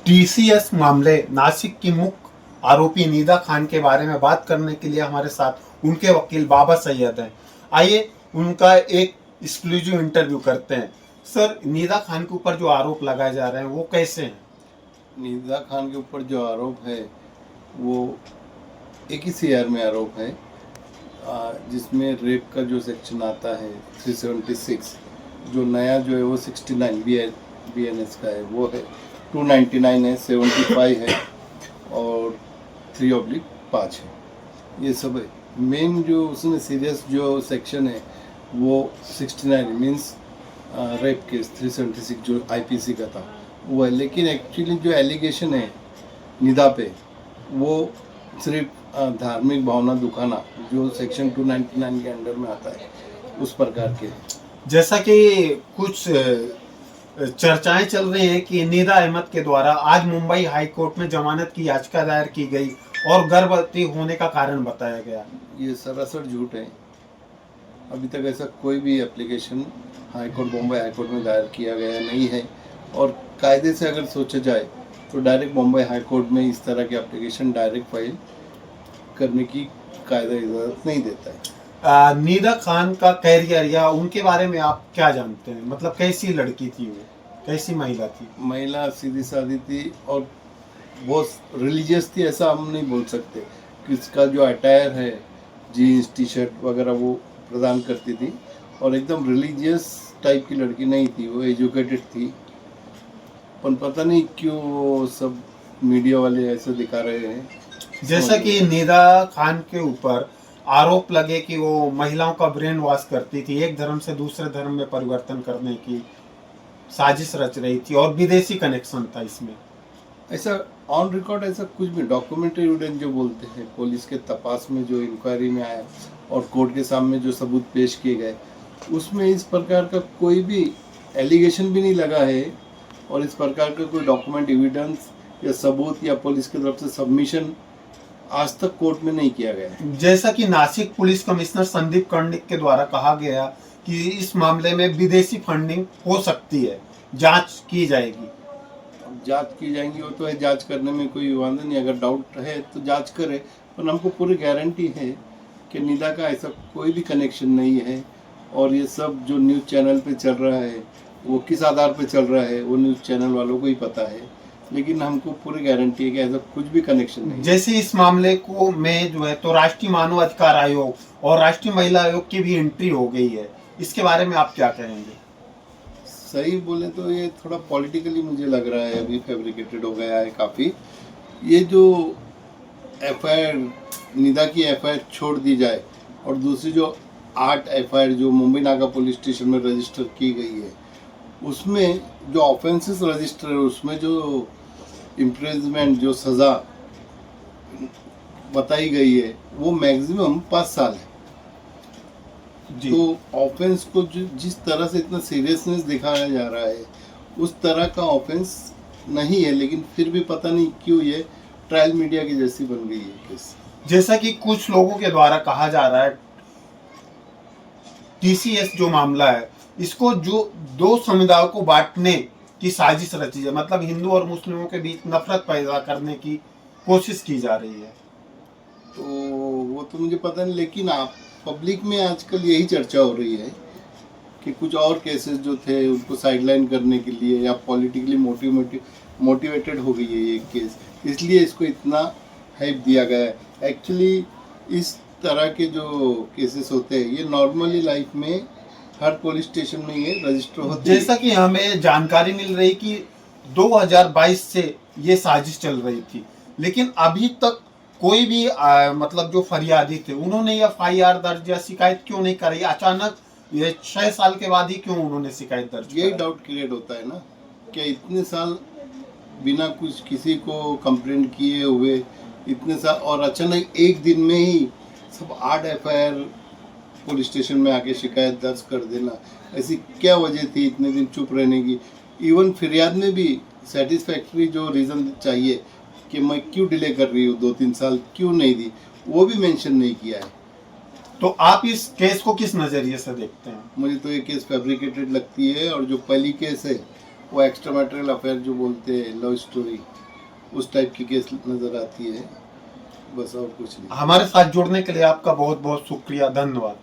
TCS मामले नासिक की मुख्य आरोपी निदा खान के बारे में बात करने के लिए हमारे साथ उनके वकील बाबा सैयद हैं। आइए उनका एक एक्सक्लूसिव इंटरव्यू करते हैं। सर, निदा खान के ऊपर जो आरोप लगाए जा रहे हैं वो कैसे हैं? निदा खान के ऊपर जो आरोप है वो एक ही सीआर में आरोप है, जिसमें रेप का जो सेक्शन आता है 376, जो नया जो है वो 69 BNS का है, वो है 299 है, 75 है और 3/5 है। ये सब है। मेन जो उसमें सीरियस जो सेक्शन है वो 69 मीन्स रेप केस 376 जो IPC का था वो है। लेकिन एक्चुअली जो एलिगेशन है निदा पे वो सिर्फ धार्मिक भावना दुखाना जो सेक्शन 299 के अंडर में आता है उस प्रकार के। जैसा कि कुछ चर्चाएं चल रही हैं कि निदा अहमद के द्वारा आज मुंबई हाई कोर्ट में जमानत की याचिका दायर की गई और गर्भवती होने का कारण बताया गया। ये सरासर झूठ है। अभी तक ऐसा कोई भी एप्लीकेशन बॉम्बे हाई कोर्ट में दायर किया गया नहीं है और कायदे से अगर सोचा जाए तो डायरेक्ट बॉम्बे हाई कोर्ट में इस तरह की एप्लीकेशन डायरेक्ट फाइल करने की कायदा इजाज़त नहीं देता है। निदा खान का कैरियर या उनके बारे में आप क्या जानते हैं? मतलब कैसी लड़की थी वो, कैसी महिला थी? महिला सीधी सादी थी और बहुत रिलीजियस थी, ऐसा हम नहीं बोल सकते कि इसका जो अटायर है जीन्स टी शर्ट वगैरह वो प्रदान करती थी और एकदम रिलीजियस टाइप की लड़की नहीं थी, वो एजुकेटेड थी। पर पता नहीं क्यों वो सब मीडिया वाले ऐसे दिखा रहे हैं। जैसा कि निदा खान के ऊपर आरोप लगे कि वो महिलाओं का ब्रेन वॉश करती थी, एक धर्म से दूसरे धर्म में परिवर्तन करने की साजिश रच रही थी और विदेशी कनेक्शन था इसमें। ऐसा ऑन रिकॉर्ड ऐसा कुछ भी डॉक्यूमेंट्री एविडेंस जो बोलते हैं, पुलिस के तपास में जो इंक्वायरी में आया और कोर्ट के सामने जो सबूत पेश किए गए उसमें इस प्रकार का कोई भी एलिगेशन भी नहीं लगा है और इस प्रकार का कोई डॉक्यूमेंट एविडेंस या सबूत या पुलिस की तरफ से सबमिशन आज तक कोर्ट में नहीं किया गया है। जैसा कि नासिक पुलिस कमिश्नर संदीप कर्णिक के द्वारा कहा गया कि इस मामले में विदेशी फंडिंग हो सकती है, जांच की जाएगी। जांच की जाएंगी वो तो है, जांच करने में कोई विवाद नहीं, अगर डाउट है तो जांच करे, पर हमको पूरी गारंटी है कि निदा का ऐसा कोई भी कनेक्शन नहीं है और ये सब जो न्यूज़ चैनल पे चल रहा है वो किस आधार पे चल रहा है वो न्यूज़ चैनल वालों को ही पता है, लेकिन हमको पूरी गारंटी है कि ऐसा कुछ भी कनेक्शन नहीं। जैसे इस मामले को में जो है तो राष्ट्रीय मानव अधिकार आयोग और राष्ट्रीय महिला आयोग की भी एंट्री हो गई है, इसके बारे में आप क्या कहेंगे? सही बोले तो ये थोड़ा पॉलिटिकली मुझे लग रहा है, अभी फैब्रिकेटेड हो गया है काफ़ी। ये जो FIR निदा की FIR छोड़ दी जाए और दूसरी जो 8 FIR जो मुंबई नाका पुलिस स्टेशन में रजिस्टर की गई है उसमें जो ऑफेंसेस रजिस्टर है उसमें जो इम्प्रिजमेंट जो सज़ा बताई गई है वो मैक्सिमम 5 साल है। जी। तो ऑफेंस को जो जिस तरह से इतना सीरियसनेस दिखाया जा रहा है उस तरह का ऑफेंस नहीं है, लेकिन फिर भी पता नहीं क्यों ये ट्रायल मीडिया की जैसी बन गई है केस। जैसा कि कुछ लोगों के द्वारा कहा जा रहा है TCS जो मामला है इसको जो दो समुदायों को बांटने की साजिश रची है, मतलब हिंदू और मुस्लिमों के बीच नफरत पैदा करने की कोशिश की जा रही है। तो वो तो मुझे पता नहीं, लेकिन आप पब्लिक में आजकल यही चर्चा हो रही है कि कुछ और केसेस जो थे उनको साइडलाइन करने के लिए या पॉलिटिकली मोटिवेटेड हो गई है ये केस, इसलिए इसको इतना हाइप दिया गया है। एक्चुअली इस तरह के जो केसेस होते हैं ये नॉर्मली लाइफ में हर पुलिस स्टेशन में ये रजिस्टर होते हैं। जैसा कि हमें जानकारी मिल रही कि 2022 से ये साजिश चल रही थी, लेकिन अभी तक कोई भी मतलब जो फरियादी थे उन्होंने FIR दर्ज या शिकायत क्यों नहीं करी? अचानक ये 6 साल के बाद ही क्यों उन्होंने शिकायत दर्ज? यही डाउट क्रिएट होता है ना कि इतने साल बिना कुछ किसी को कंप्लेंट किए हुए इतने साल और अचानक एक दिन में ही सब 8 FIR पुलिस स्टेशन में आके शिकायत दर्ज कर देना, ऐसी क्या वजह थी इतने दिन चुप रहने की? इवन फिरियाद में भी सेटिस्फैक्ट्री जो रीज़न चाहिए कि मैं क्यों डिले कर रही हूँ 2-3 साल क्यों नहीं दी, वो भी मेंशन नहीं किया है। तो आप इस केस को किस नज़रिए से देखते हैं? मुझे तो ये केस फैब्रिकेटेड लगती है और जो पहली केस है वो एक्स्ट्रा मैरिटल अफेयर जो बोलते हैं, लव स्टोरी, उस टाइप की केस नज़र आती है, बस और कुछ नहीं। हमारे साथ जुड़ने के लिए आपका बहुत बहुत शुक्रिया, धन्यवाद।